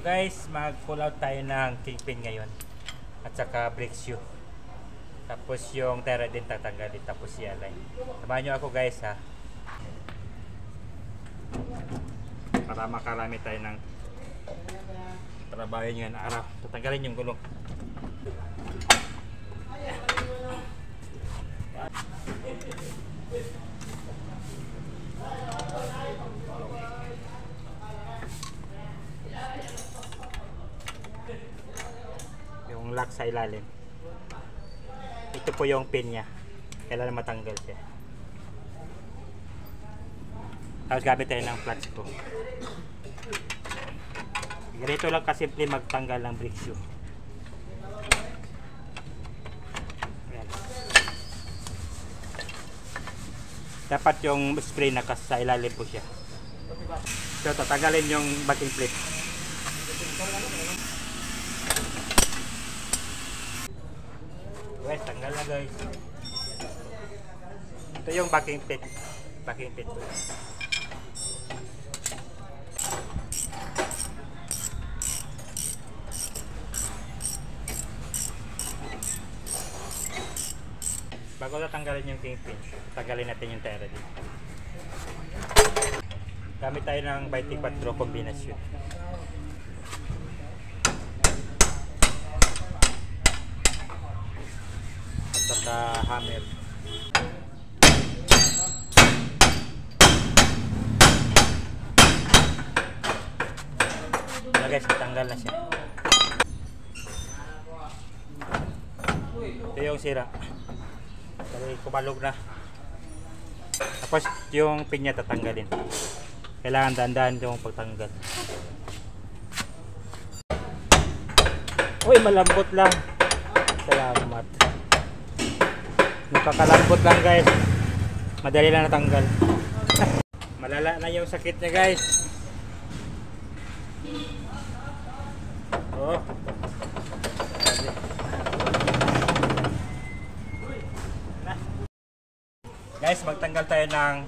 guys, mag-pull out tayo ng kingpin ngayon at saka brake shoe. Tapos yung tera din tatanggalin, tapos si alay. Samahan nyo ako guys ha, para makarami tayo ng trabaho ngayon araw. Tatanggalin yung gulong. Yung lock sa ilalim. Ito po yung pin niya. Kailangan matanggal siya. Tapos gamit tayo ng flat screw. Ganito lang kasimple magtanggal ng brake shoe. Ayan. Dapat yung spray sa ilalim po siya. So tatanggalin yung backing plate. Guys, tanggal na guys. Ito yung backing plate. Backing plate po. Bago tatanggalin yung kingpin, tanggalin natin yung tera dito. Gamit tayo ng 24 kombinasyon. At saka hammer. Na guys, natanggal na siya. Ito yung sira. Dali, kumalog na. Tapos yung pin niya tatanggalin. Kailangan dahan-dahan yung pagtanggal. Uy, malambot lang. Salamat. Napakalambot lang guys. Madali lang natanggal. Malala na yung sakit niya guys. Oh. Guys, magtanggal tayo ng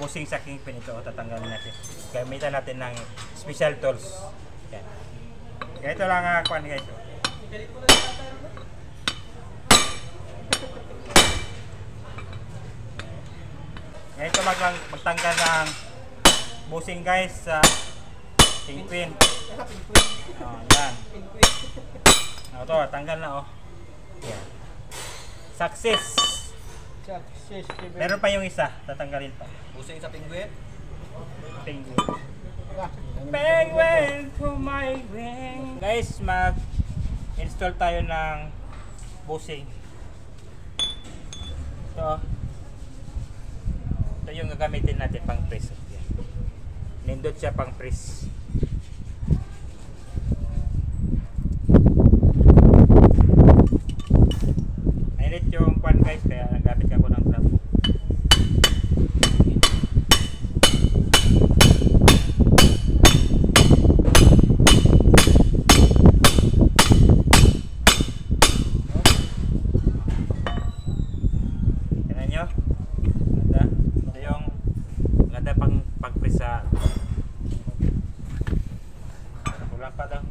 busing sa kingpin ito. Tatanggalin natin. Gamitan natin ng special tools. Yan. Ganito lang kuhan guys. Ganito magtanggal ng busing guys sa kingpin. Oh, yan. Ito, tanggal na oh. Yan. Success! Meron pa yung isa, tatanggalin pa. Busing sa penguin? Penguin. Penguin to my wing. Guys, mag-install tayo ng busing. Ito yung gagamitin natin pang press. Nindot siya pang press. Mainit yung pan guys, kaya nagamit ako ng trap. Tignan nyo. Ganda. Ito yung ganda pang pag-press sa kulang pa daw.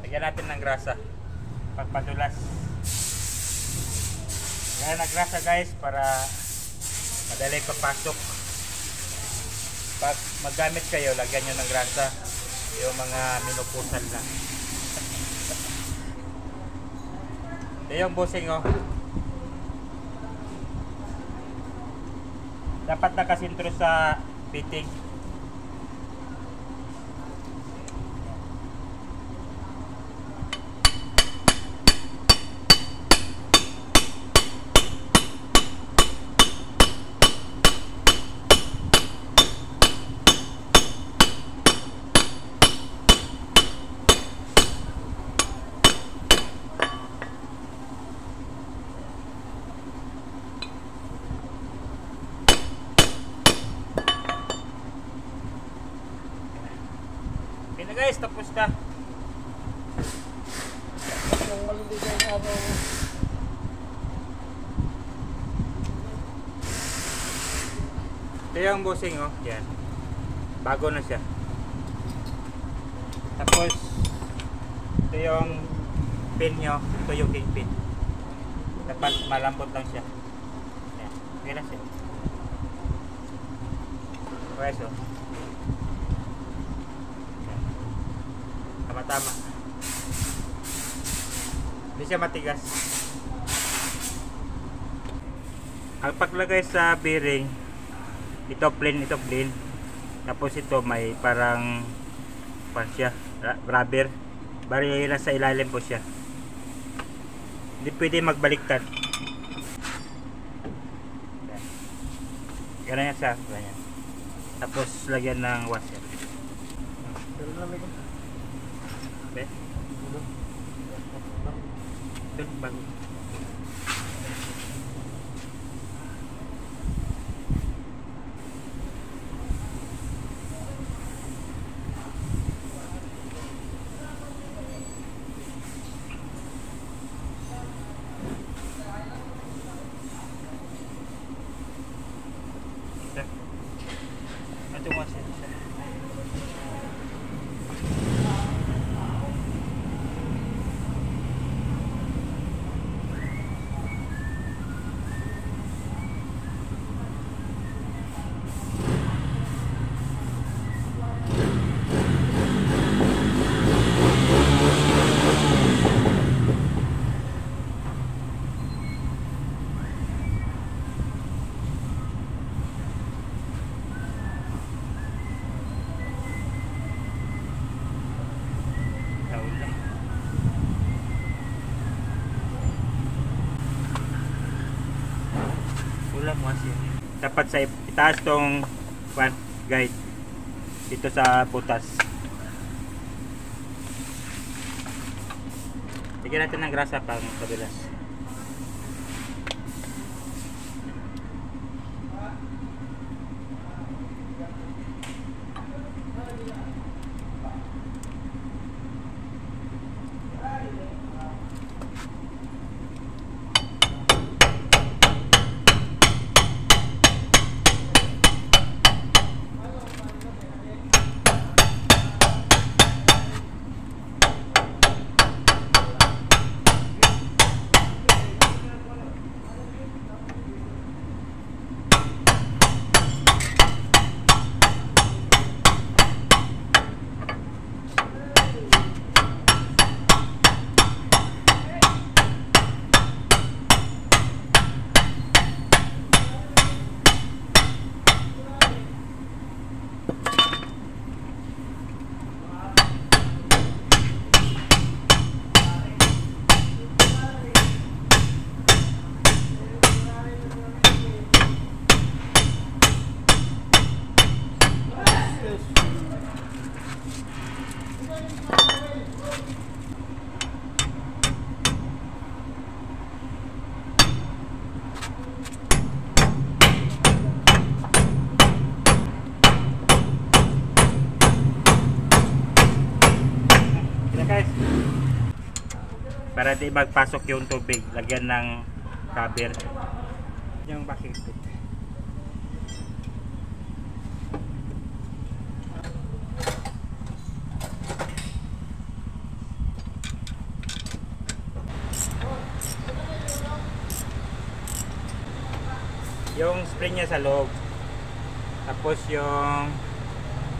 Lagyan natin ng grasa pagpadulas. Lagyan ng grasa guys para madali papasok. Pag maggamit kayo, lagyan nyo ng grasa yung mga minupusan lang. Ito yung busing oh. Dapat nakasintro sa fitting. trabaho. Ito yung bossing, oh. Yan. Bago na siya. Tapos, ito yung pin nyo. Ito yung kingpin. Dapat malambot lang siya. Yan. Okay na siya. Okay, so. Yan. Tama-tama. Hindi siya matigas. Ang paglagay sa bearing, ito plain. Tapos ito may parang siya, rubber. Bali lang sa ilalim po siya. Hindi pwede magbaliktad. Ganyan siya, ganyan. Tapos lagyan ng washer. Okay. Doon bago. Ito washer siya. Ulam washer. Dapat sa itaas tong guide dito sa butas. Lagyan natin ng grasa pang kabilas. Guys, para di magpasok yung tubig, lagyan ng rubber yung bakit. Yung spring niya sa loob, tapos yung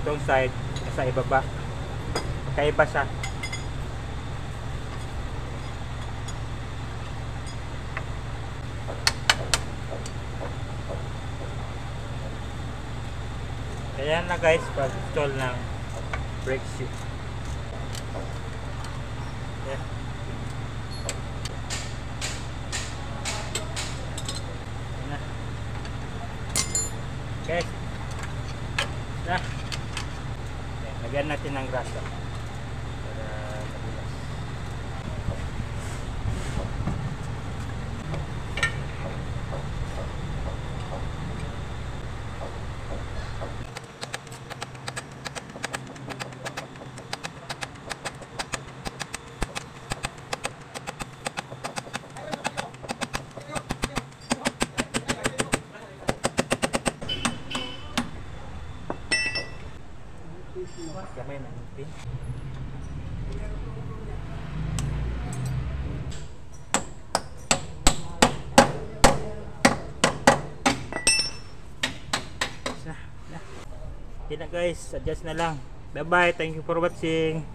itong side sa ibaba, kaiba siya. Ayan na guys, pag-install ng brake shoe. Yeah. Ayan na. Guys. Na. Ayan, lagyan natin ng grasa. Para madulas. Gamay na yung pin. Yan na guys, adjust na lang. Bye bye, thank you for watching.